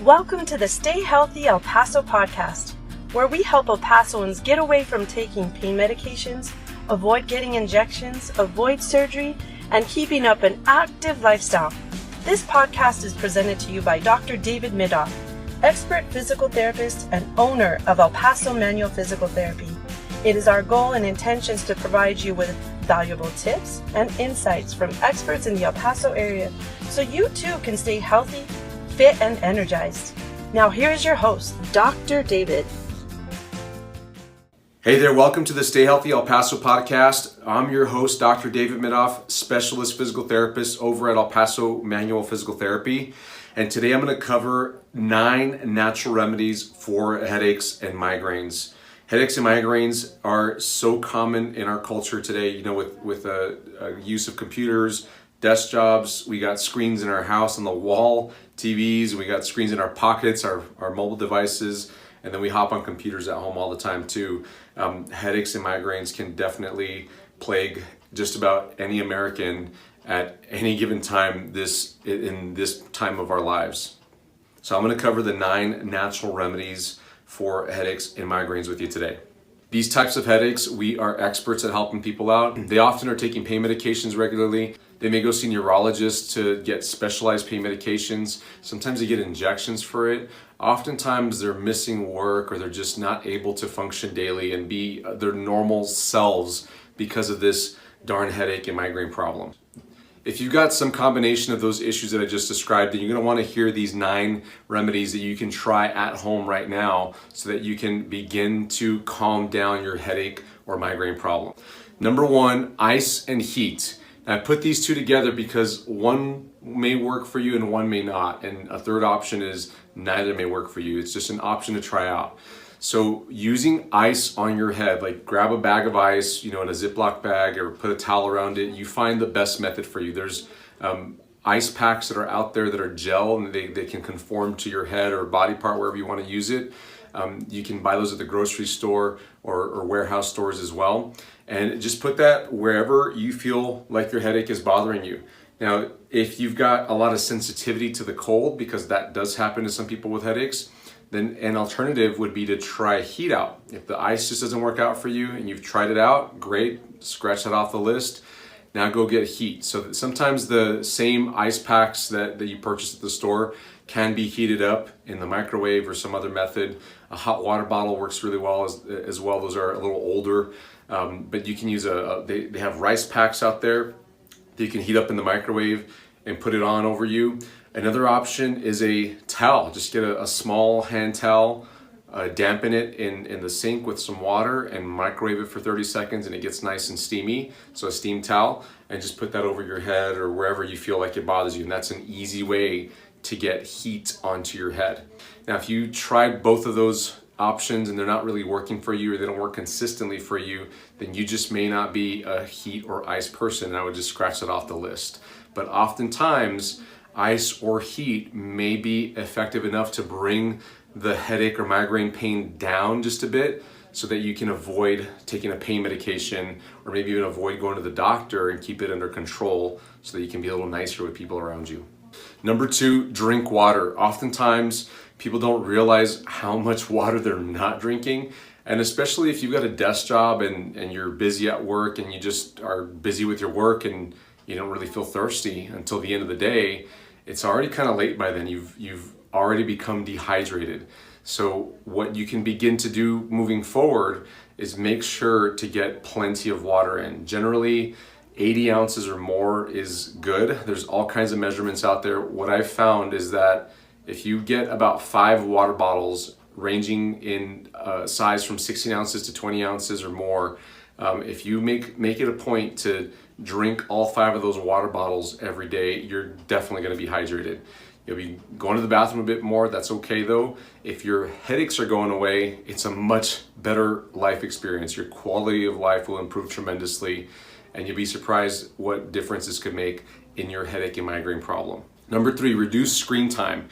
Welcome to the Stay Healthy El Paso podcast, where we help El Pasoans get away from taking pain medications, avoid getting injections, avoid surgery, and keeping up an active lifestyle. This podcast is presented to you by Dr. David Midoff, expert physical therapist and owner of El Paso Manual Physical Therapy. It is our goal and intentions to provide you with valuable tips and insights from experts in the El Paso area so you too can stay healthy, fit, and energized. Now here's your host, Dr. David. Hey there, welcome to the Stay Healthy El Paso podcast. I'm your host, Dr. David Midoff, specialist physical therapist over at El Paso Manual Physical Therapy. And today I'm going to cover 9 natural remedies for headaches and migraines. Headaches and migraines are so common in our culture today, with use of computers, desk jobs. We got screens in our house on the wall, TVs, we got screens in our pockets, our mobile devices, and then we hop on computers at home all the time too. Headaches and migraines can definitely plague just about any American at any given time in this time of our lives. So I'm going to cover the 9 natural remedies for headaches and migraines with you today. These types of headaches, we are experts at helping people out. They often are taking pain medications regularly. They may go see neurologists to get specialized pain medications. Sometimes they get injections for it. Oftentimes they're missing work or they're just not able to function daily and be their normal selves because of this darn headache and migraine problem. If you've got some combination of those issues that I just described, then you're going to want to hear these 9 remedies that you can try at home right now so that you can begin to calm down your headache or migraine problem. Number 1, ice and heat. I put these 2 together because one may work for you and one may not. And a third option is neither may work for you. It's just an option to try out. So using ice on your head, like grab a bag of ice, in a Ziploc bag or put a towel around it, you find the best method for you. There's ice packs that are out there that are gel and they can conform to your head or body part wherever you want to use it. You can buy those at the grocery store or warehouse stores as well. And just put that wherever you feel like your headache is bothering you. Now, if you've got a lot of sensitivity to the cold, because that does happen to some people with headaches, then an alternative would be to try heat out. If the ice just doesn't work out for you and you've tried it out, great, scratch that off the list. Now go get heat. So that sometimes the same ice packs that you purchase at the store can be heated up in the microwave or some other method. A hot water bottle works really well as well. Those are a little older, but you can use they have rice packs out there that you can heat up in the microwave and put it on over you. Another option is a towel. Just get a small hand towel, dampen it in the sink with some water and microwave it for 30 seconds and it gets nice and steamy. So a steam towel, and just put that over your head or wherever you feel like it bothers you. And that's an easy way to get heat onto your head. Now, if you tried both of those options and they're not really working for you or they don't work consistently for you, then you just may not be a heat or ice person, and I would just scratch it off the list. But oftentimes, ice or heat may be effective enough to bring the headache or migraine pain down just a bit so that you can avoid taking a pain medication or maybe even avoid going to the doctor and keep it under control so that you can be a little nicer with people around you. Number 2, drink water. Oftentimes, people don't realize how much water they're not drinking. And especially if you've got a desk job and you're busy at work and you just are busy with your work and you don't really feel thirsty until the end of the day, it's already kind of late by then. You've already become dehydrated. So what you can begin to do moving forward is make sure to get plenty of water in. Generally, 80 ounces or more is good. There's all kinds of measurements out there. What I've found is that if you get about 5 water bottles ranging in size from 16 ounces to 20 ounces or more, if you make it a point to drink all 5 of those water bottles every day, you're definitely going to be hydrated. You'll be going to the bathroom a bit more. That's okay though. If your headaches are going away, it's a much better life experience. Your quality of life will improve tremendously, and you'll be surprised what difference this could make in your headache and migraine problem. Number 3, reduce screen time.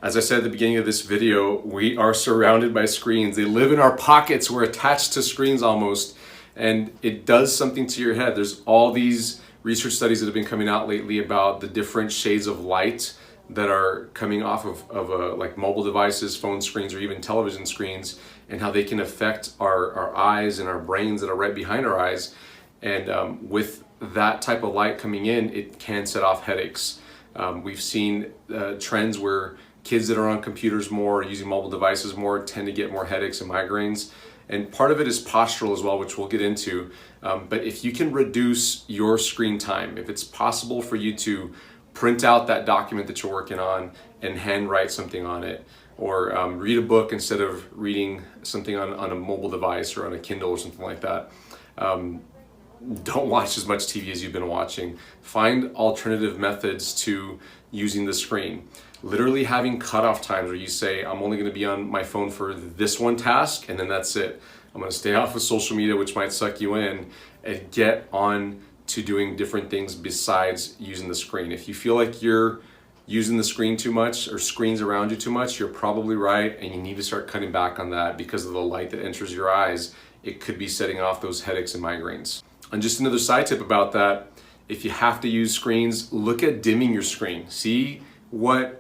As I said at the beginning of this video, we are surrounded by screens. They live in our pockets. We're attached to screens almost. And it does something to your head. There's all these research studies that have been coming out lately about the different shades of light that are coming off of like mobile devices, phone screens, or even television screens, and how they can affect our eyes and our brains that are right behind our eyes. And with that type of light coming in, it can set off headaches. We've seen trends where kids that are on computers more, using mobile devices more, tend to get more headaches and migraines. And part of it is postural as well, which we'll get into. But if you can reduce your screen time, if it's possible for you to print out that document that you're working on and handwrite something on it, or read a book instead of reading something on a mobile device or on a Kindle or something like that. Don't watch as much TV as you've been watching. Find alternative methods to using the screen. Literally having cutoff times where you say, I'm only going to be on my phone for this one task, and then that's it. I'm going to stay off of social media, which might suck you in, and get on to doing different things besides using the screen. If you feel like you're using the screen too much or screens around you too much, you're probably right, and you need to start cutting back on that because of the light that enters your eyes. It could be setting off those headaches and migraines. And just another side tip about that, if you have to use screens, look at dimming your screen. See what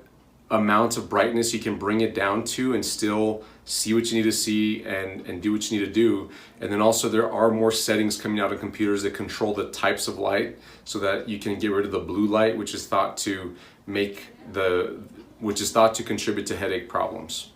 amount of brightness you can bring it down to and still see what you need to see and do what you need to do. And then also there are more settings coming out of computers that control the types of light so that you can get rid of the blue light, which is thought to contribute to headache problems.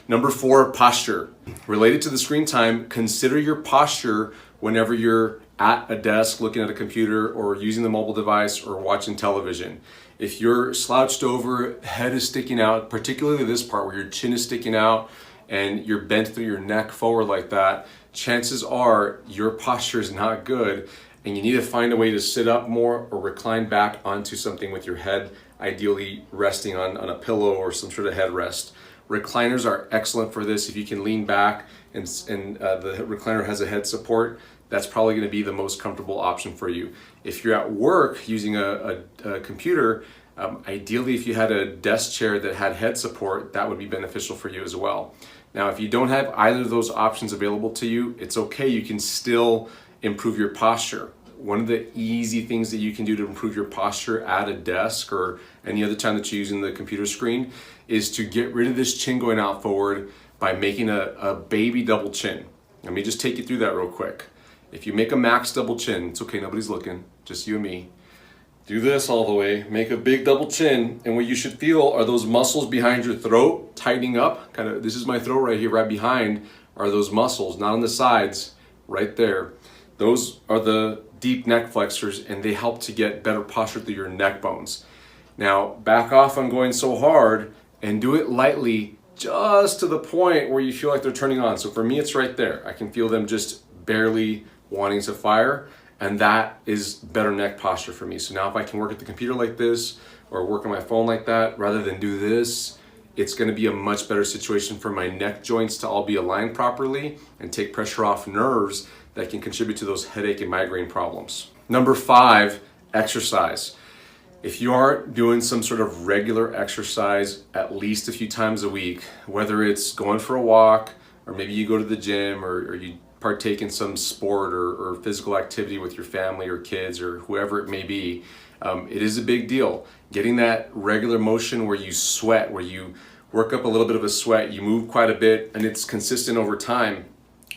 Number 4, posture. Related to the screen time, consider your posture whenever you're at a desk looking at a computer or using the mobile device or watching television. If you're slouched over, head is sticking out, particularly this part where your chin is sticking out and you're bent through your neck forward like that, chances are your posture is not good and you need to find a way to sit up more or recline back onto something with your head, ideally resting on a pillow or some sort of headrest. Recliners are excellent for this. If you can lean back and the recliner has a head support, that's probably going to be the most comfortable option for you. If you're at work using a computer, ideally if you had a desk chair that had head support, that would be beneficial for you as well. Now, if you don't have either of those options available to you, it's okay. You can still improve your posture. One of the easy things that you can do to improve your posture at a desk or any other time that you're using the computer screen is to get rid of this chin going out forward by making a baby double chin. Let me just take you through that real quick. If you make a max double chin, it's okay, nobody's looking, just you and me. Do this all the way, make a big double chin, and what you should feel are those muscles behind your throat tightening up. Kind of, this is my throat right here, right behind are those muscles, not on the sides, right there. Those are the deep neck flexors, and they help to get better posture through your neck bones. Now, back off on going so hard and do it lightly, just to the point where you feel like they're turning on. So for me, it's right there. I can feel them just barely wanting to fire, and that is better neck posture for me. So now if I can work at the computer like this or work on my phone like that rather than do this, it's going to be a much better situation for my neck joints to all be aligned properly and take pressure off nerves that can contribute to those headache and migraine problems. Number 5, exercise. If you aren't doing some sort of regular exercise at least a few times a week, whether it's going for a walk or maybe you go to the gym or you partake in some sport or physical activity with your family or kids or whoever it may be, it is a big deal. Getting that regular motion where you sweat, where you work up a little bit of a sweat, you move quite a bit, and it's consistent over time.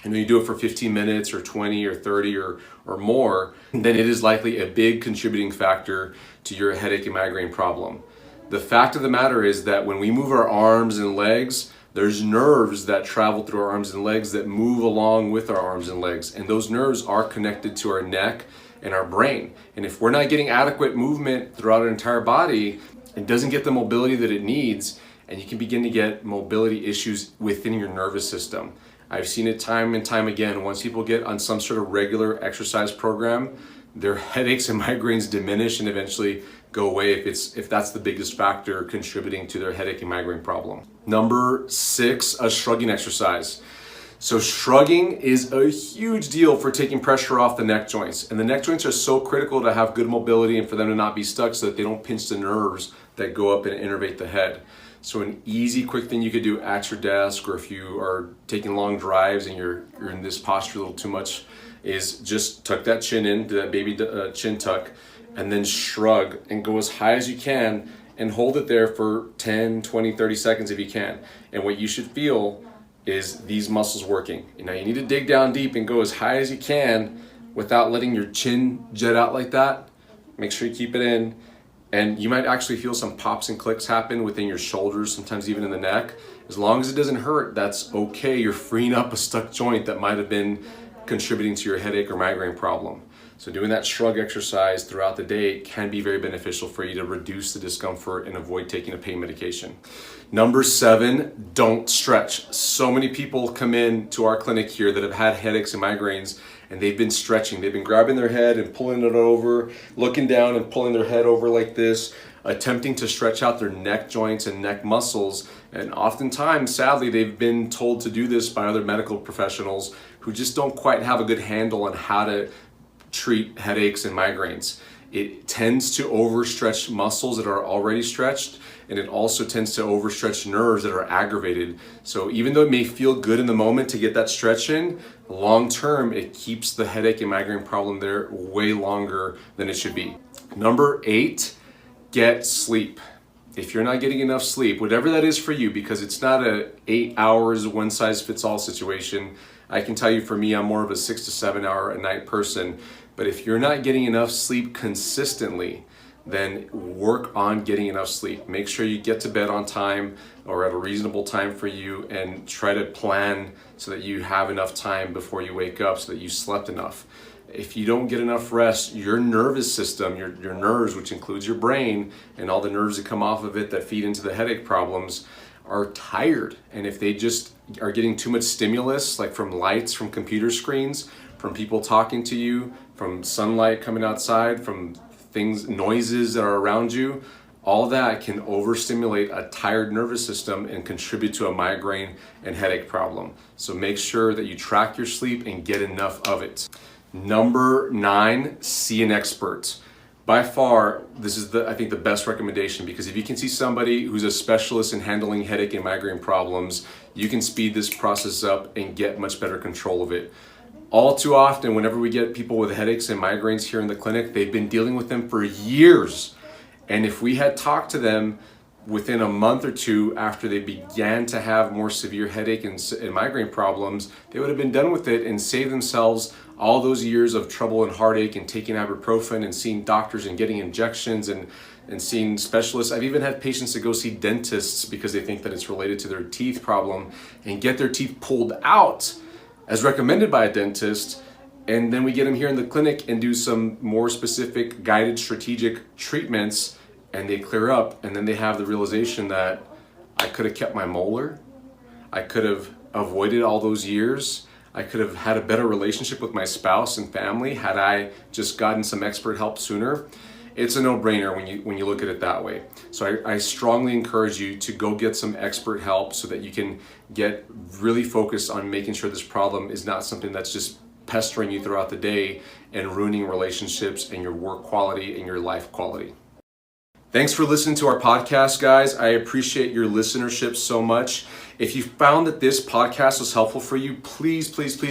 And when you do it for 15 minutes or 20 or 30 or more, then it is likely a big contributing factor to your headache and migraine problem. The fact of the matter is that when we move our arms and legs, there's nerves that travel through our arms and legs that move along with our arms and legs. And those nerves are connected to our neck and our brain. And if we're not getting adequate movement throughout our entire body, it doesn't get the mobility that it needs, and you can begin to get mobility issues within your nervous system. I've seen it time and time again. Once people get on some sort of regular exercise program, their headaches and migraines diminish and eventually go away if that's the biggest factor contributing to their headache and migraine problem. Number 6, a shrugging exercise. So shrugging is a huge deal for taking pressure off the neck joints. And the neck joints are so critical to have good mobility and for them to not be stuck so that they don't pinch the nerves that go up and innervate the head. So an easy, quick thing you could do at your desk, or if you are taking long drives and you're in this posture a little too much, is just tuck that chin in, do that baby chin tuck, and then shrug and go as high as you can and hold it there for 10, 20, 30 seconds if you can. And what you should feel is these muscles working. Now you need to dig down deep and go as high as you can without letting your chin jet out like that. Make sure you keep it in. And you might actually feel some pops and clicks happen within your shoulders, sometimes even in the neck. As long as it doesn't hurt, that's okay. You're freeing up a stuck joint that might have been contributing to your headache or migraine problem. So doing that shrug exercise throughout the day can be very beneficial for you to reduce the discomfort and avoid taking a pain medication. Number 7, don't stretch. So many people come in to our clinic here that have had headaches and migraines, and they've been stretching. They've been grabbing their head and pulling it over, looking down and pulling their head over like this, attempting to stretch out their neck joints and neck muscles. And oftentimes, sadly, they've been told to do this by other medical professionals who just don't quite have a good handle on how to treat headaches and migraines. It tends to overstretch muscles that are already stretched, and it also tends to overstretch nerves that are aggravated. So even though it may feel good in the moment to get that stretch in, long term it keeps the headache and migraine problem there way longer than it should be. Number 8, get sleep. If you're not getting enough sleep, whatever that is for you, because it's not a 8 hours one size fits all situation. I can tell you for me, I'm more of a 6 to 7 hour a night person. But if you're not getting enough sleep consistently, then work on getting enough sleep. Make sure you get to bed on time or at a reasonable time for you, and try to plan so that you have enough time before you wake up so that you slept enough. If you don't get enough rest, your nervous system, your nerves, which includes your brain and all the nerves that come off of it that feed into the headache problems, are tired. And if they just are getting too much stimulus, like from lights, from computer screens, from people talking to you, from sunlight coming outside, from things, noises that are around you, all that can overstimulate a tired nervous system and contribute to a migraine and headache problem. So make sure that you track your sleep and get enough of it. Number 9, see an expert. By far, this is I think the best recommendation, because if you can see somebody who's a specialist in handling headache and migraine problems, you can speed this process up and get much better control of it. All too often, whenever we get people with headaches and migraines here in the clinic, they've been dealing with them for years. And if we had talked to them within a month or two after they began to have more severe headache and migraine problems, they would have been done with it and saved themselves all those years of trouble and heartache and taking ibuprofen and seeing doctors and getting injections and seeing specialists. I've even had patients that go see dentists because they think that it's related to their teeth problem and get their teeth pulled out as recommended by a dentist. And then we get them here in the clinic and do some more specific guided strategic treatments, and they clear up, and then they have the realization that I could have kept my molar, I could have avoided all those years, I could have had a better relationship with my spouse and family had I just gotten some expert help sooner. It's a no-brainer when you look at it that way. So I strongly encourage you to go get some expert help so that you can get really focused on making sure this problem is not something that's just pestering you throughout the day and ruining relationships and your work quality and your life quality. Thanks for listening to our podcast, guys. I appreciate your listenership so much. If you found that this podcast was helpful for you, please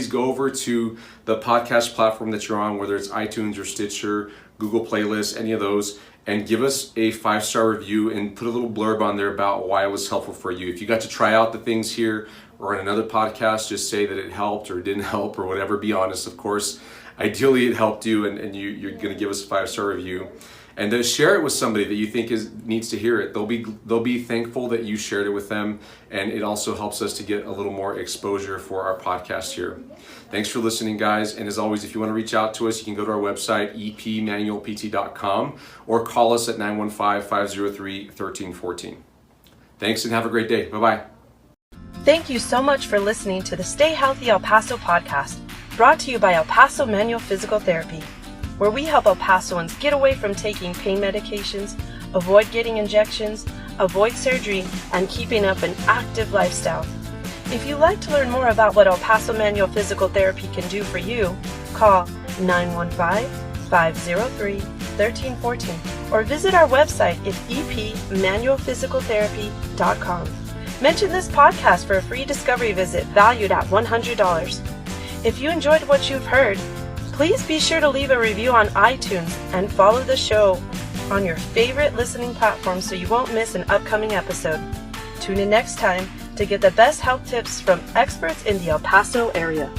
go over to the podcast platform that you're on, whether it's iTunes or Stitcher, Google Playlists, any of those, and give us a 5-star review and put a little blurb on there about why it was helpful for you. If you got to try out the things here or in another podcast, just say that it helped or didn't help or whatever. Be honest, of course. Ideally, it helped you, and you're going to give us a 5-star review. And then share it with somebody that you think needs to hear it. They'll be thankful that you shared it with them, and it also helps us to get a little more exposure for our podcast here. Thanks for listening, guys. And as always, if you want to reach out to us, you can go to our website, epmanualpt.com, or call us at 915-503-1314. Thanks, and have a great day. Bye-bye. Thank you so much for listening to the Stay Healthy El Paso podcast, brought to you by El Paso Manual Physical Therapy, where we help El Pasoans get away from taking pain medications, avoid getting injections, avoid surgery, and keeping up an active lifestyle. If you'd like to learn more about what El Paso Manual Physical Therapy can do for you, call 915-503-1314 or visit our website at epmanualphysicaltherapy.com. Mention this podcast for a free discovery visit valued at $100. If you enjoyed what you've heard, please be sure to leave a review on iTunes and follow the show on your favorite listening platform so you won't miss an upcoming episode. Tune in next time to get the best health tips from experts in the El Paso area.